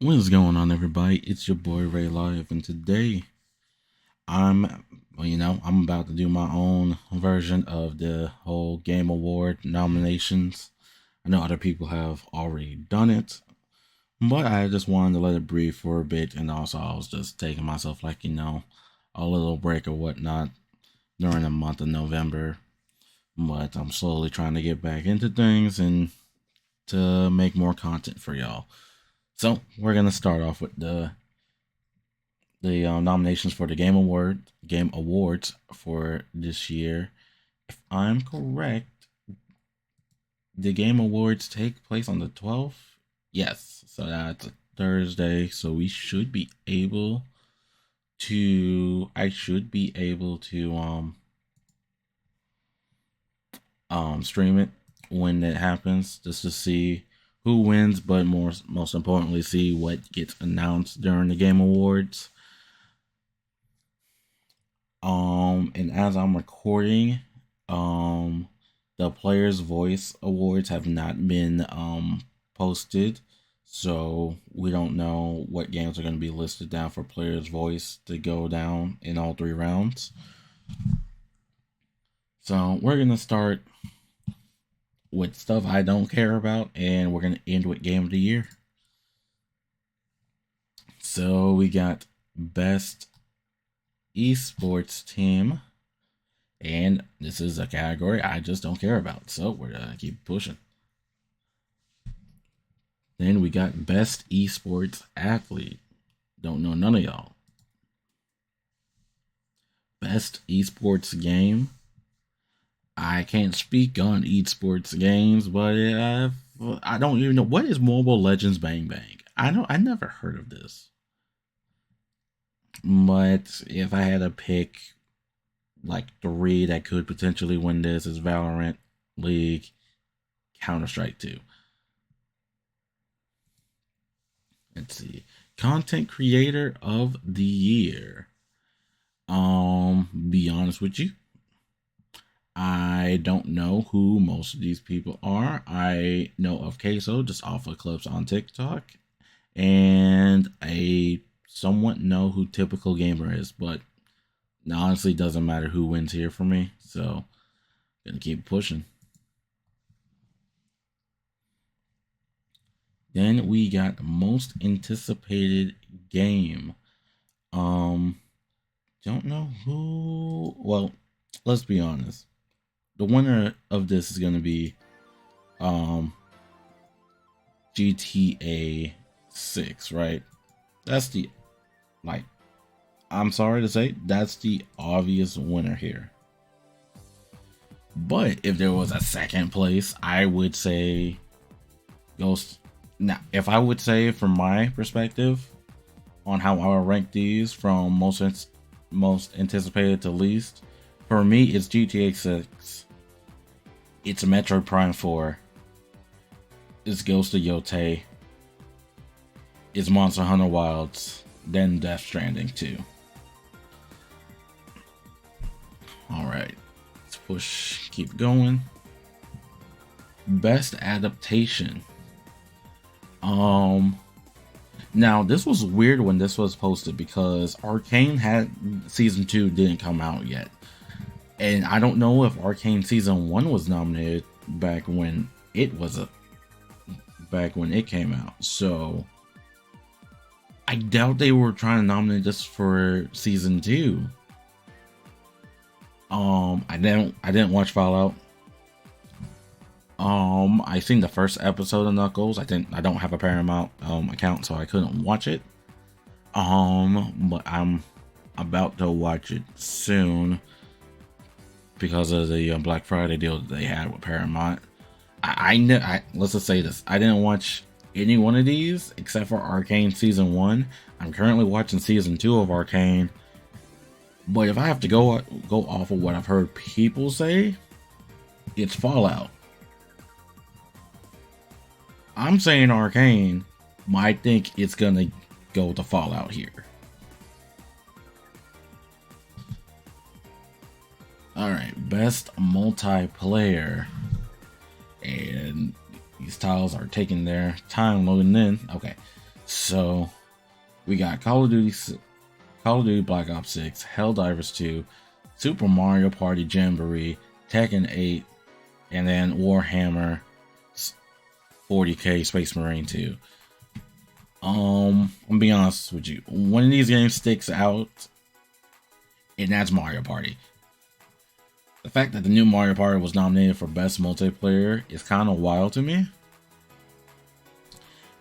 What is going on, everybody? It's your boy Ray Live, and today I'm about to do my own version of the whole Game Award nominations. I know other people have already done it, but I just wanted to let it breathe for a bit, and also I was just taking myself a little break or whatnot during the month of November. But I'm slowly trying to get back into things and to make more content for y'all. So we're gonna start off with the nominations for the Game Awards for this year. If I'm correct, the Game Awards take place on the 12th. Yes, so that's a Thursday. So we should be able to. I should be able to stream it when it happens, just to see who wins, but most importantly, see what gets announced during the Game Awards. And as I'm recording, the Players Voice Awards have not been posted, so we don't know what games are going to be listed down for Players Voice to go down in all 3 rounds. So we're gonna start with stuff I don't care about, and we're gonna end with Game of the Year. So we got Best Esports Team. And this is a category I just don't care about. So we're going to keep pushing. Then we got Best Esports Athlete. Don't know none of y'all. Best Esports Game. I can't speak on esports games, but I don't even know. What is Mobile Legends Bang Bang? I never heard of this. But if I had to pick like 3 that could potentially win this, is Valorant, League, Counter-Strike 2. Let's see. Content Creator of the Year. Be honest with you, I don't know who most of these people are. I know of Queso just off of clips on TikTok, and I somewhat know who Typical Gamer is, but it honestly doesn't matter who wins here for me. So, gonna keep pushing. Then we got Most Anticipated Game. Don't know who. Well, let's be honest. The winner of this is gonna be GTA 6, right? That's the I'm sorry to say, that's the obvious winner here. But if there was a second place, I would say Ghost. Now, if I would say from my perspective on how I would rank these from most anticipated to least, for me it's GTA 6, it's Metroid Prime 4, it's Ghost of Yotei, it's Monster Hunter Wilds, then Death Stranding 2. Alright, let's push, keep going. Best Adaptation. Now this was weird when this was posted because Arcane had season 2 didn't come out yet. And I don't know if Arcane season 1 was nominated back when it came out. So I doubt they were trying to nominate this for season 2. I didn't watch Fallout. I seen the first episode of Knuckles. I don't have a Paramount account, so I couldn't watch it. But I'm about to watch it soon because of the Black Friday deal that they had with Paramount. Let's just say this: I didn't watch any one of these except for Arcane season 1. I'm currently watching season 2 of Arcane. But if I have to go off of what I've heard people say, it's Fallout. I'm saying Arcane, but I think it's gonna go to Fallout here. Alright, best multiplayer. And these tiles are taking their time loading in. Okay. So we got Call of Duty Black Ops 6, Helldivers 2, Super Mario Party Jamboree, Tekken 8, and then Warhammer 40K Space Marine 2. I'm gonna be honest with you. One of these games sticks out, and that's Mario Party. The fact that the new Mario Party was nominated for Best Multiplayer is kind of wild to me.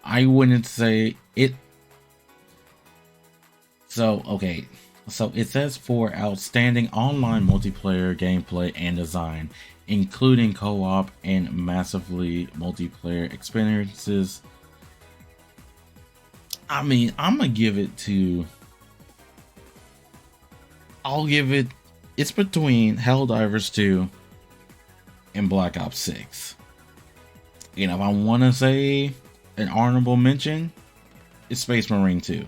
I wouldn't say it. So, okay. So it says for outstanding online multiplayer gameplay and design, including co-op and massively multiplayer experiences. I mean, I'm gonna give it to. I'll give it. It's between Helldivers 2 and Black Ops 6. You know, if I want to say an honorable mention, it's Space Marine 2.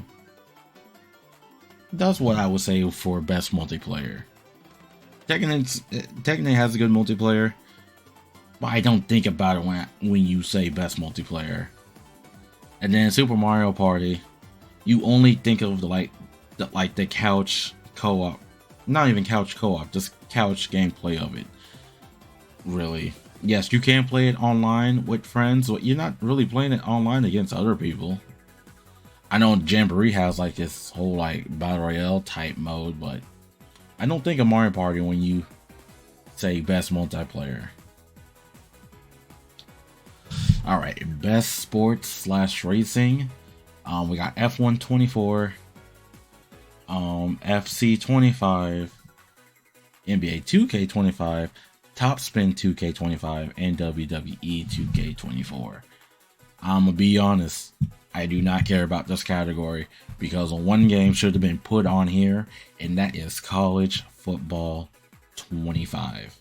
That's what I would say for best multiplayer. Tekken has a good multiplayer, but I don't think about it when you say best multiplayer. And then Super Mario Party, you only think of the couch co-op, not even couch co-op, just couch gameplay of it. Really, yes, you can play it online with friends, but you're not really playing it online against other people. I know Jamboree has like this whole like battle royale type mode, but I don't think of Mario Party when you say best multiplayer. All right, best sports / racing. We got F1 24, FC 25, NBA 2K 25, Top Spin 2K 25, and WWE 2K 24. I'm gonna be honest, I do not care about this category because one game should have been put on here, and that is College Football 25.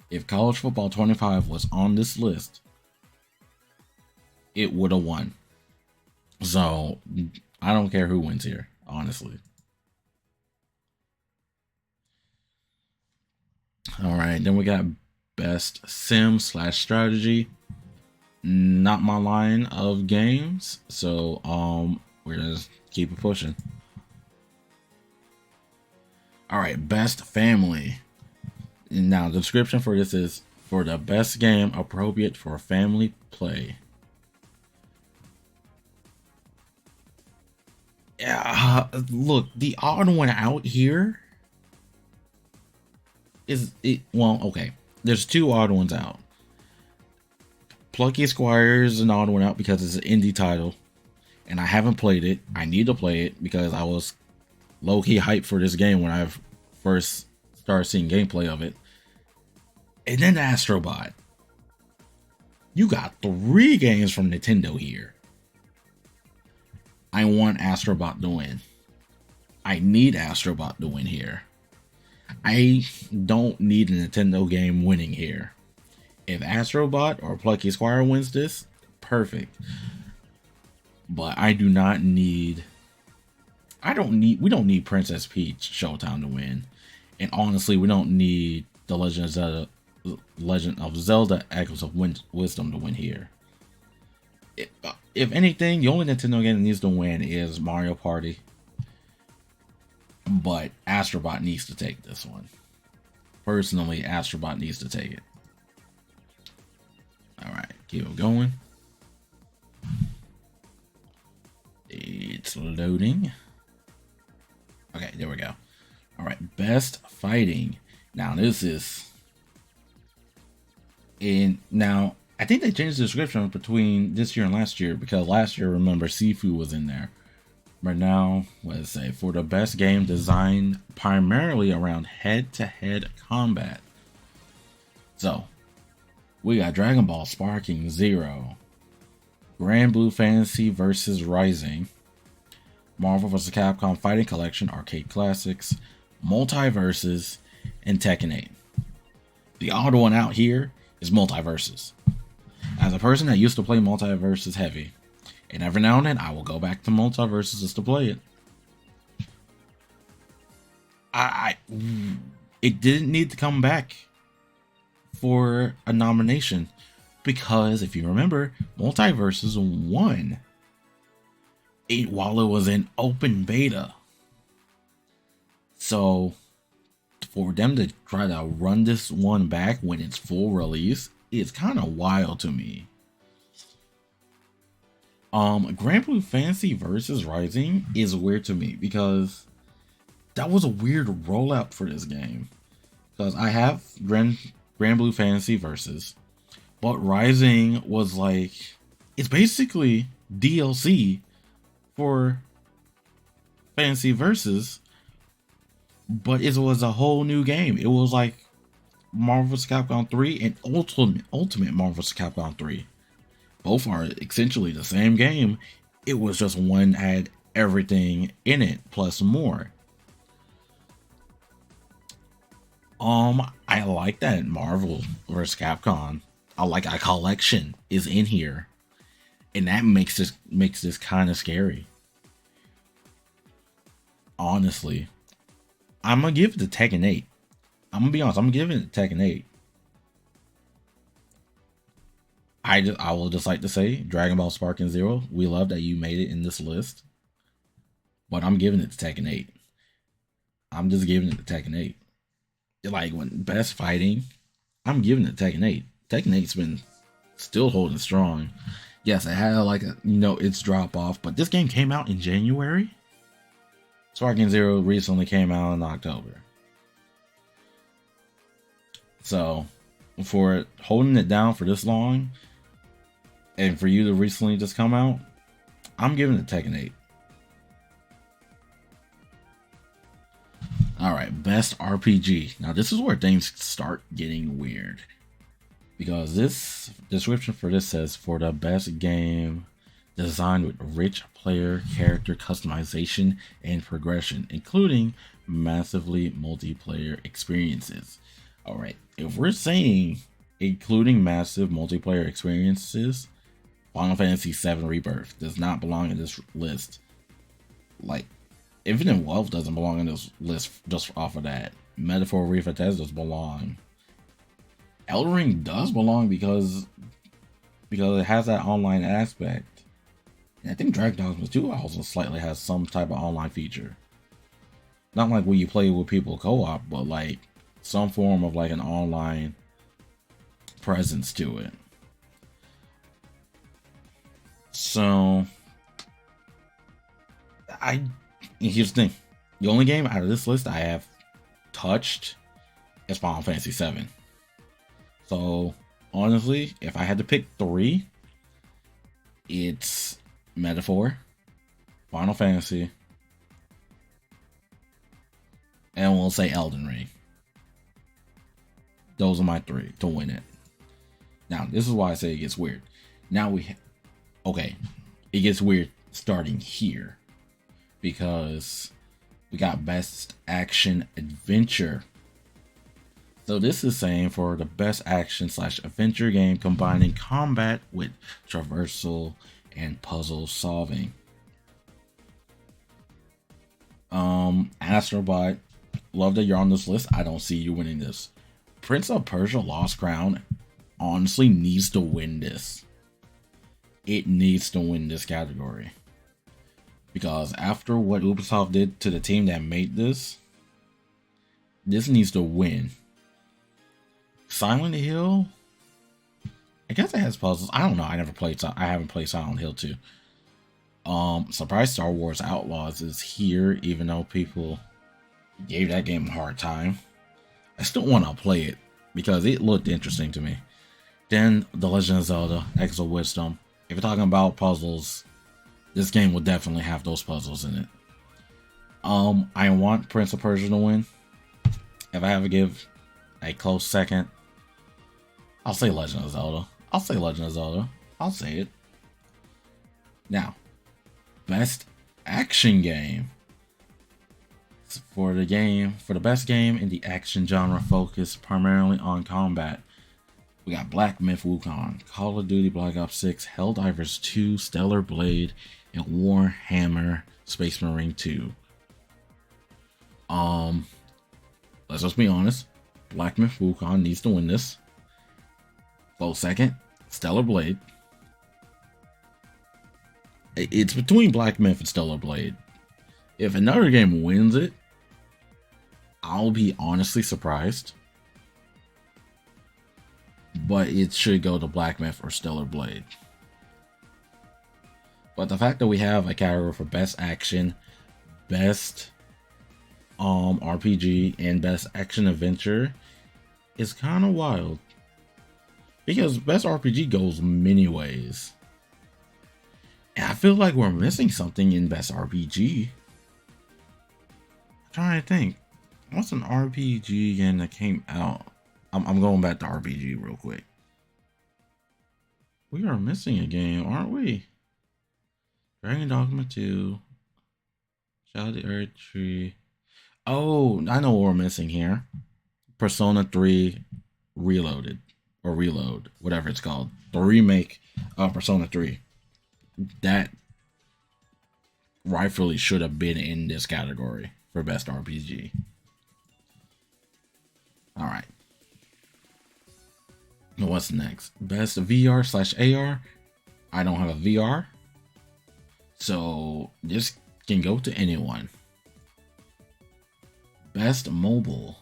If College Football 25 was on this list, it would have won. So, I don't care who wins here, honestly. Alright, then we got Best Sim / Strategy. Not my line of games, so we're gonna keep it pushing. Alright, Best Family. Now, the description for this is for the best game appropriate for family play. Yeah, look, the odd one out here is it. Well, okay, there's two odd ones out. Plucky Squire is an odd one out because it's an indie title, and I haven't played it. I need to play it because I was low-key hyped for this game when I first started seeing gameplay of it. And then Astrobot. You got 3 games from Nintendo here. I want Astrobot to win. I need Astrobot to win here. I don't need a Nintendo game winning here. If Astrobot or Plucky Squire wins this, perfect. But I do not need. We don't need Princess Peach Showtime to win. And honestly, we don't need the Legend of Zelda Echoes of Wisdom to win here. If anything, the only Nintendo game that needs to win is Mario Party. But Astrobot needs to take this one. Personally, Astrobot needs to take it. Alright, keep it going. It's loading. Okay, there we go. Alright, Best Fighting. Now, this is. Now, I think they changed the description between this year and last year because last year, remember, Sifu was in there. But now, let's say, for the best game designed primarily around head-to-head combat. So, we got Dragon Ball Sparking Zero, Grand Blue Fantasy vs. Rising, Marvel vs. Capcom Fighting Collection Arcade Classics, Multiverses, and Tekken 8. The odd one out here is Multiverses. As a person that used to play Multiverses heavy, and every now and then I will go back to Multiverses just to play it. It didn't need to come back for a nomination because if you remember, Multiverses won while it was in open beta. So for them to try to run this one back when it's full release, it's kind of wild to me. Grand Blue Fantasy versus Rising is weird to me because that was a weird rollout for this game. Because I have Grand Blue Fantasy versus, but Rising was like, it's basically DLC for Fantasy Versus, but it was a whole new game. It was like Marvel vs. Capcom 3 and Ultimate Marvel vs. Capcom 3. Both are essentially the same game. It was just one had everything in it plus more. I like that Marvel vs. Capcom. I like a collection is in here, and that makes this kind of scary. Honestly, I'm gonna give it to Tekken 8. I'm gonna be honest. I'm giving it to Tekken 8. I will just like to say Dragon Ball Sparking Zero. We love that you made it in this list, but I'm giving it to Tekken 8. I'm just giving it to Tekken 8. Like when best fighting, I'm giving it to Tekken 8. Tekken 8's been still holding strong. Yes, it had like a its drop off, but this game came out in January. Sparking Zero recently came out in October. So for holding it down for this long, and for you to recently just come out, I'm giving it Tekken 8. Alright, best RPG. Now this is where things start getting weird. Because this description for this says, for the best game designed with rich player character customization and progression, including massively multiplayer experiences. Alright, if we're saying including massive multiplayer experiences, Final Fantasy VII Rebirth does not belong in this list. Like, Infinite Wealth doesn't belong in this list just off of that. Metaphor Refatez does belong. Elden Ring does belong because it has that online aspect. And I think Dragon Dogma 2 also slightly has some type of online feature. Not like when you play with people co-op, but like some form of like an online presence to it. So here's the thing. The only game out of this list I have touched is Final Fantasy VII. So honestly, if I had to pick 3, it's Metaphor, Final Fantasy, and we'll say Elden Ring. Those are my 3 to win it. Now, this is why I say it gets weird. Now it gets weird starting here because we got best action adventure. So this is saying for the best action / adventure game combining combat with traversal and puzzle solving. Astrobot, love that you're on this list. I don't see you winning this. Prince of Persia Lost Crown honestly needs to win this. It needs to win this category. Because after what Ubisoft did to the team that made this needs to win. Silent Hill, I guess it has puzzles. I don't know. I haven't played Silent Hill 2. Surprise Star Wars Outlaws is here, even though people gave that game a hard time. I still want to play it because it looked interesting to me. Then The Legend of Zelda: Echoes of Wisdom. If you're talking about puzzles, this game will definitely have those puzzles in it. I want Prince of Persia to win. If I have to give a close second, I'll say Legend of Zelda. I'll say it. Now, best action game. For the best game in the action genre focused primarily on combat, we got Black Myth Wukong, Call of Duty Black Ops 6, Helldivers 2, Stellar Blade, and Warhammer Space Marine 2. Let's just be honest. Black Myth Wukong needs to win this. Close second, Stellar Blade. It's between Black Myth and Stellar Blade. If another game wins it, I'll be honestly surprised. But it should go to Black Myth or Stellar Blade. But the fact that we have a category for best action, best RPG, and best action adventure is kind of wild. Because best RPG goes many ways. And I feel like we're missing something in best RPG. I'm trying to think. What's an RPG game that came out? I'm going back to RPG real quick. We are missing a game, aren't we? Dragon Dogma 2. Shadow of the Earth Tree. Oh, I know what we're missing here. Persona 3 Reloaded. Or Reload. Whatever it's called. The remake of Persona 3. That rightfully should have been in this category for best RPG. Alright. What's next? Best VR/AR. I don't have a VR. So this can go to anyone. Best mobile.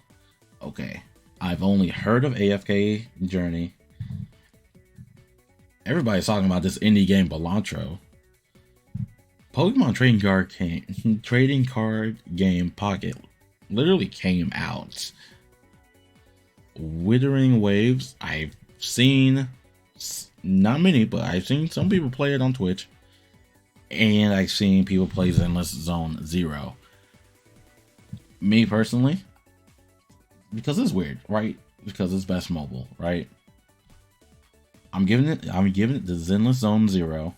Okay. I've only heard of AFK Journey. Everybody's talking about this indie game Belantro. Pokemon trading card game Pocket literally came out. Withering Waves, I've seen, not many, but I've seen some people play it on Twitch. And I've seen people play Zenless Zone Zero. Me personally, because it's weird, right? Because it's best mobile, right? I'm giving it the Zenless Zone Zero.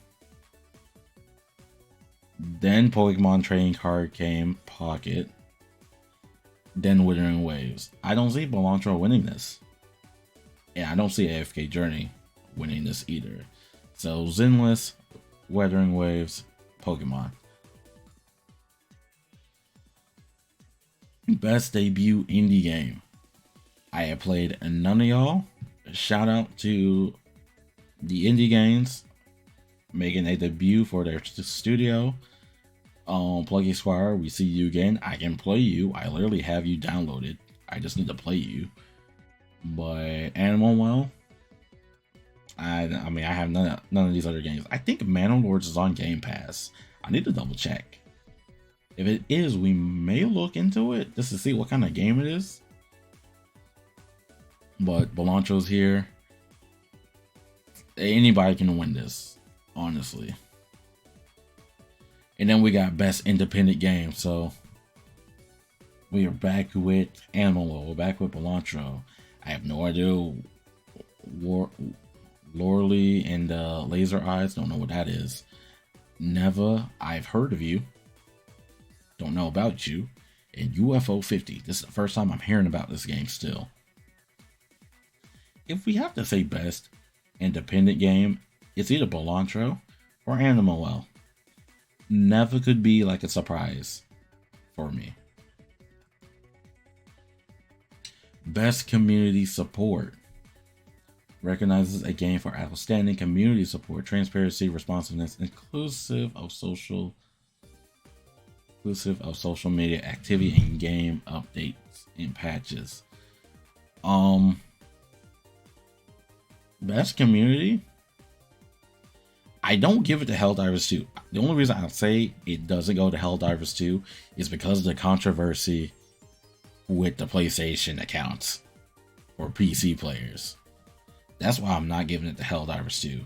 Then Pokemon Trading Card Game Pocket. Then Withering Waves. I don't see Belantro winning this. And I don't see AFK Journey winning this either. So Zenless, Withering Waves, Pokemon. Best debut indie game. I have played none of y'all. Shout out to the indie games making a debut for their studio. Pluggy Squire, we see you again. I can play you. I literally have you downloaded. I just need to play you. But Animal Well, I mean, I have none of these other games. I think Manor is on Game Pass. I need to double check. If it is, we may look into it just to see what kind of game it is. But Belantro's here. Anybody can win this, honestly. And then we got best independent game. So we are back with Animal. We're back with Belantro. I have no idea. Loreley and Laser Eyes. Don't know what that is. Neva, I've heard of you. Don't know about you. And UFO 50. This is the first time I'm hearing about this game still. If we have to say best independent game, it's either Belantro or Animal Well. Never could be like a surprise for me. Best community support. Recognizes a game for outstanding community support, transparency, responsiveness, inclusive of social media activity and game updates and patches. Best community. I don't give it to Helldivers 2. The only reason I'll say it doesn't go to Helldivers 2 is because of the controversy with the PlayStation accounts for PC players. That's why I'm not giving it to Helldivers 2.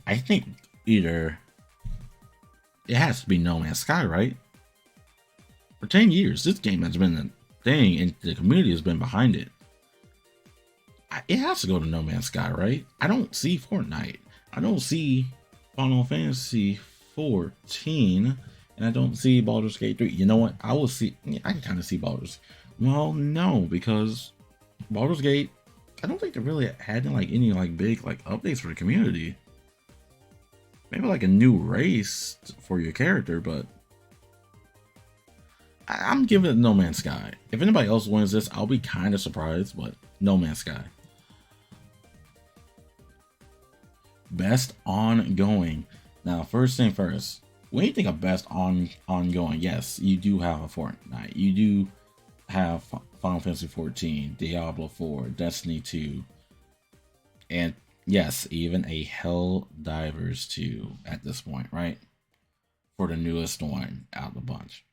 I think either it has to be No Man's Sky, right? For 10 years, this game has been a thing and the community has been behind it. It has to go to No Man's Sky, right? I don't see Fortnite. I don't see Final Fantasy 14. And I don't see Baldur's Gate 3. You know what? I will see. I can kind of see Baldur's. Well, no, because Baldur's Gate, I don't think they really had any big updates for the community. Maybe like a new race for your character, but I'm giving it No Man's Sky. If anybody else wins this, I'll be kind of surprised, but No Man's Sky. Best ongoing. Now, first thing first, when you think of best ongoing, yes, you do have a Fortnite. You do have Final Fantasy 14, Diablo 4, Destiny 2, and yes, even a Helldivers 2 at this point, right? For the newest one out of the bunch.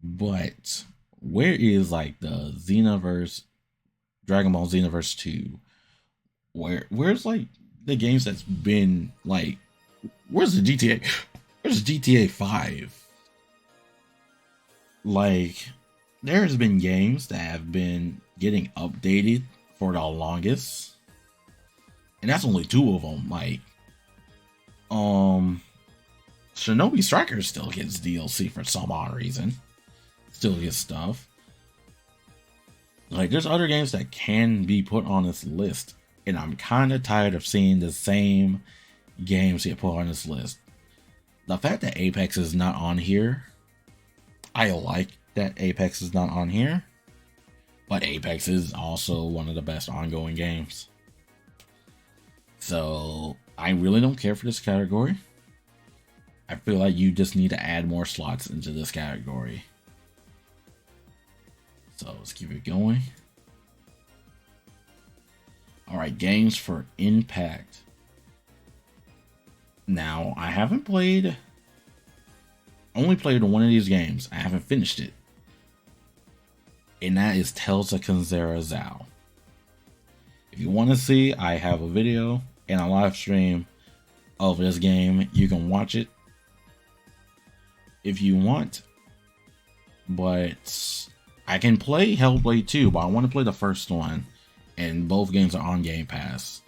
But where is like the Xenoverse, Dragon Ball Xenoverse 2? Where's like the games that's been like, where's the GTA? Where's GTA 5? Like, there's been games that have been getting updated for the longest, and that's only two of them. Like, Shinobi Striker still gets DLC for some odd reason, still gets stuff. Like, there's other games that can be put on this list, and I'm kind of tired of seeing the same games get put on this list. The fact that Apex is not on here, I like that Apex is not on here, but Apex is also one of the best ongoing games. So I really don't care for this category. I feel like you just need to add more slots into this category. So let's keep it going. Alright, games for impact. Now, I haven't played, only played one of these games. I haven't finished it. And that is Tales of Kanzera Zao. If you want to see, I have a video and a live stream of this game. You can watch it if you want. But I can play Hellblade 2, but I want to play the first one. And both games are on Game Pass.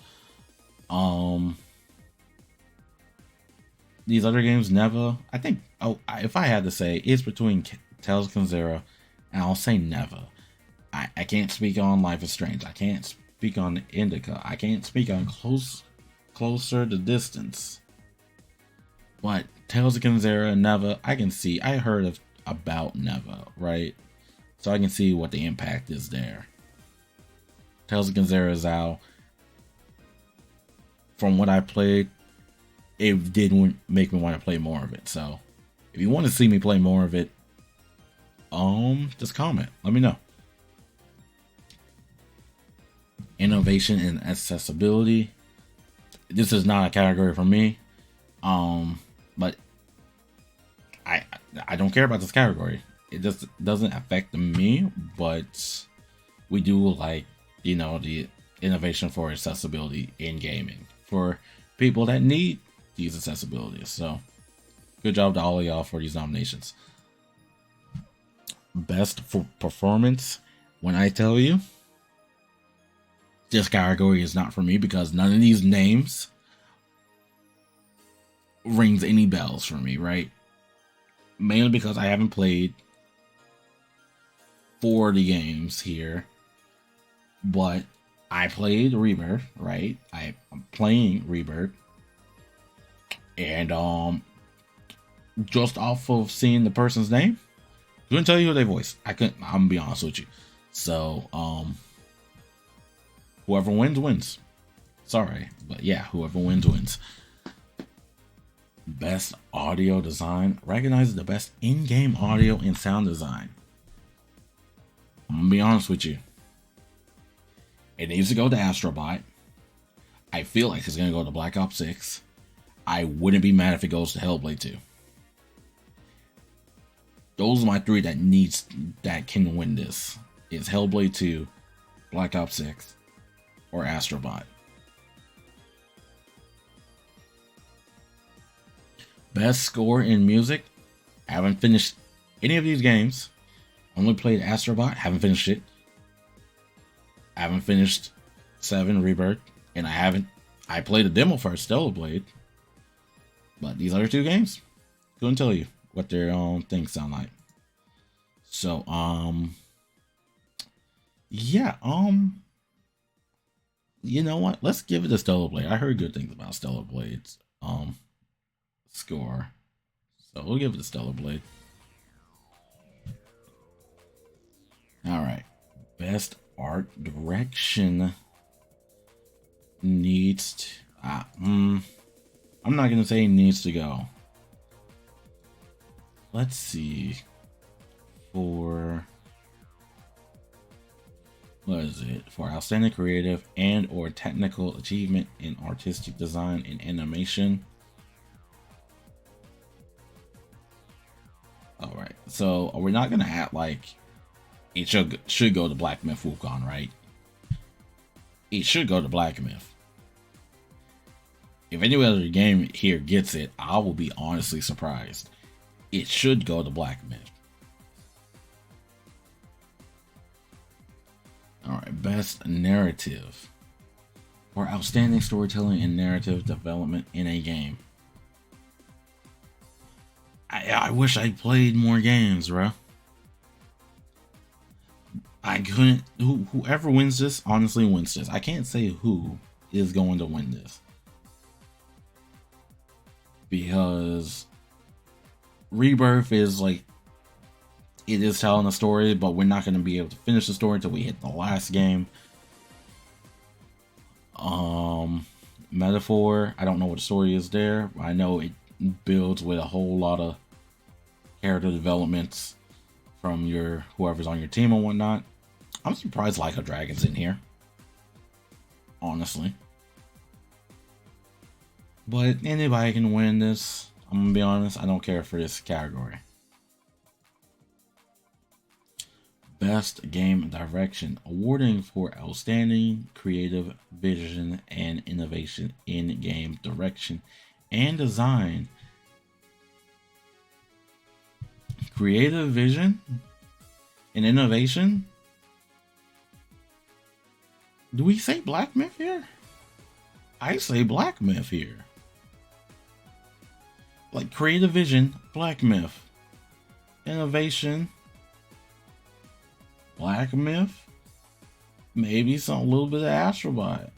These other games never. I think, if I had to say, it's between Tales of Kanzera, and I'll say never. I can't speak on Life is Strange. I can't speak on Indica. I can't speak on Closer to Distance. But Tales of Kanzera, never. I can see. I heard about never, right? So I can see what the impact is there. Tales of Kanzera Zao, from what I played, it did make me want to play more of it. So if you want to see me play more of it, just comment. Let me know. Innovation and accessibility. This is not a category for me. But I don't care about this category. It just doesn't affect me, but we do like, the innovation for accessibility in gaming for people that need these accessibilities. So good job to all of y'all for these nominations. Best for performance. When I tell you this category is not for me, because none of these names rings any bells for me, right? Mainly because I haven't played 40 games here. But I played Rebirth, right? I'm playing Rebirth. And just off of seeing the person's name, couldn't tell you who they voiced. I'm gonna be honest with you. So whoever wins wins. Sorry, but yeah, whoever wins. Best audio design recognizes the best in-game audio and sound design. I'm gonna be honest with you. It needs to go to Astrobot. I feel like it's gonna go to Black Ops 6. I wouldn't be mad if it goes to Hellblade 2. Those are my three that can win this. It's Hellblade 2, Black Ops 6, or Astrobot. Best score in music. I haven't finished any of these games. Only played Astrobot. Haven't finished it. I haven't finished 7 Rebirth. And I played a demo for Stellar Blade. But these other two games, couldn't tell you what their things sound like. So, yeah, you know what? Let's give it a Stellar Blade. I heard good things about Stellar Blade's score. So we'll give it a Stellar Blade. Alright. Best art direction. needs to, I'm not gonna say needs to go. Let's see. For what is it? For outstanding creative and or technical achievement in artistic design and animation. All right, so we're not gonna act like it should go to Black Myth Wukong, right? It should go to Black Myth. If any other game here gets it, I will be honestly surprised. It should go to Black Myth. Alright, best narrative. Or outstanding storytelling and narrative development in a game. I wish I played more games, bro. I couldn't. Whoever wins this, honestly wins this. I can't say who is going to win this. Because Rebirth is like, it is telling a story, but we're not going to be able to finish the story until we hit the last game. Metaphor, I don't know what the story is there. I know it builds with a whole lot of character developments from your whoever's on your team and whatnot. I'm surprised Like a Dragon's in here, honestly. But anybody can win this. I'm gonna be honest, I don't care for this category. Best Game Direction, awarding for outstanding creative vision and innovation in game direction and design. Creative vision and innovation? Do we say Black Myth here? I say Black Myth here. Like creative vision, Black Myth. Innovation, Black Myth, maybe a little bit of Astrobot.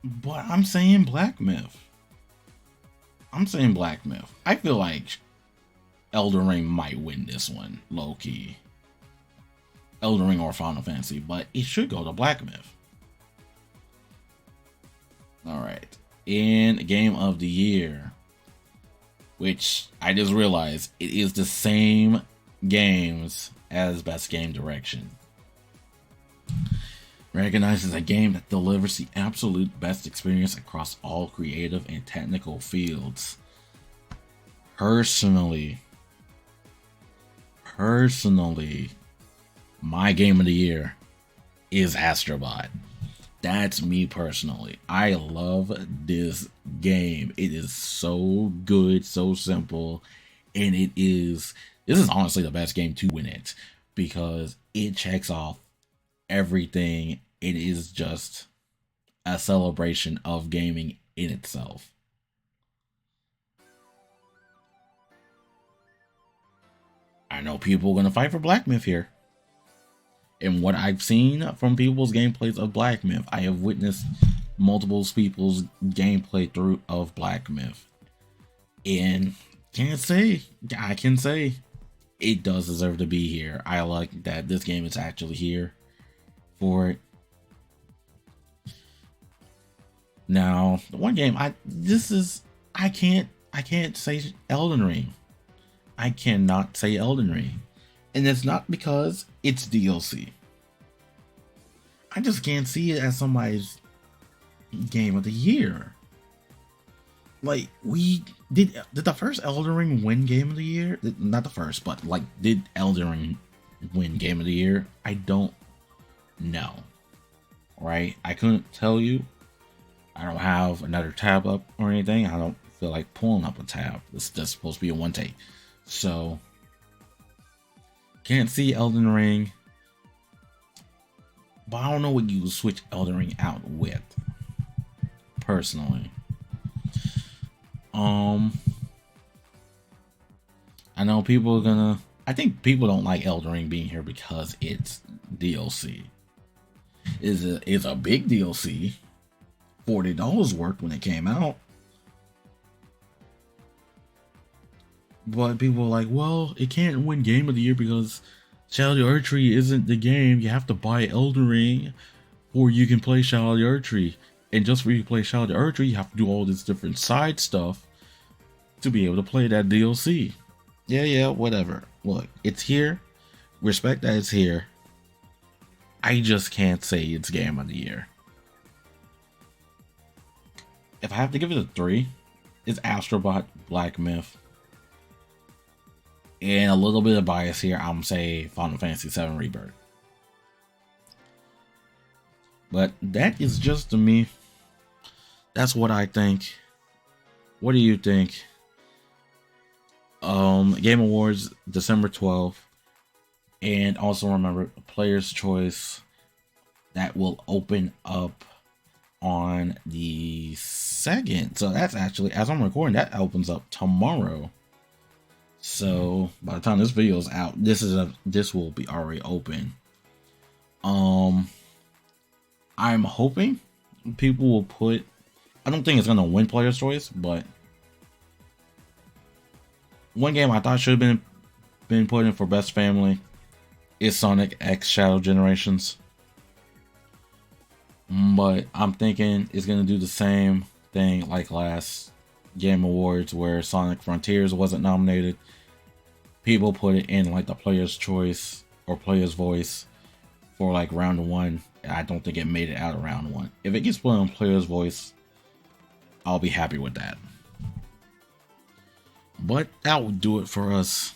But I'm saying Black Myth. I'm saying Black Myth. I feel like Elden Ring might win this one, low key. Elden Ring or Final Fantasy, but it should go to Black Myth. Alright. In Game of the Year, which I just realized it is the same games as Best Game Direction. Recognizes a game that delivers the absolute best experience across all creative and technical fields. Personally, my Game of the Year is Astrobot. That's me personally. I love this game. It is so good, so simple, and this is honestly the best game to win it because it checks off everything. It is just a celebration of gaming in itself. I know people are gonna fight for Black Myth here. And what I've seen from people's gameplays of Black Myth, I have witnessed multiple people's gameplay through of Black Myth. And I can say it does deserve to be here. I like that this game is actually here for it. Now, the one game I can't say Elden Ring. I cannot say Elden Ring. And it's not because it's DLC. I just can't see it as somebody's Game of the Year. Like, did the first Elden Ring win Game of the Year? Not the first, but like, did Elden Ring win Game of the Year? I don't know. Right? I couldn't tell you. I don't have another tab up or anything. I don't feel like pulling up a tab. This is just supposed to be a one take. So, can't see Elden Ring. But I don't know what you would switch Elden Ring out with. Personally. I know people are gonna... I think people don't like Elden Ring being here because it's DLC. It's a big DLC. $40 worth when it came out. But people are like, well, it can't win Game of the Year because Shadow Archery isn't the game. You have to buy Elden Ring or you can play Shadow Archery. And just for you to play Shadow Archery, you have to do all this different side stuff to be able to play that DLC. Yeah, whatever. Look, it's here. Respect that it's here. I just can't say it's game of the year. If I have to give it a 3, it's Astrobot Black Myth. And a little bit of bias here, I'm gonna say Final Fantasy VII Rebirth. But that is just to me. That's what I think. What do you think? Game Awards, December 12th. And also remember, Player's Choice that will open up on the 2nd. So that's actually, as I'm recording, that opens up tomorrow. So by the time this video is out, this will be already open. I'm hoping people will put, I don't think it's gonna win Player's Choice, but one game I thought should have been put in for Best Family is Sonic X Shadow Generations. But I'm thinking it's gonna do the same thing like last Game Awards where Sonic Frontiers wasn't nominated. People put it in like the Player's Choice or Player's Voice for like round 1. I don't think it made it out of round 1. If it gets put on Player's Voice, I'll be happy with that. But that will do it for us.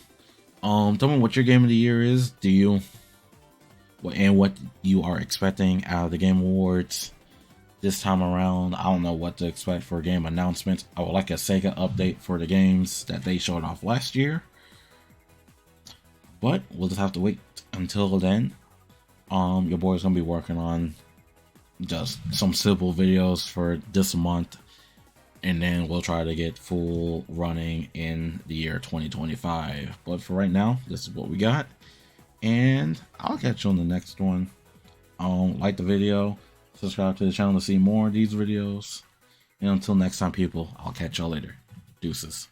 Tell me what your game of the year is. And what you are expecting out of the Game Awards this time around. I don't know what to expect for game announcements. I would like a Sega update for the games that they showed off last year. But we'll just have to wait until then. Your boy's gonna be working on just some simple videos for this month, and then we'll try to get full running in the year 2025. But for right now, this is what we got, and I'll catch you on the next one. Like the video, subscribe to the channel to see more of these videos, and until next time, people, I'll catch y'all later. Deuces.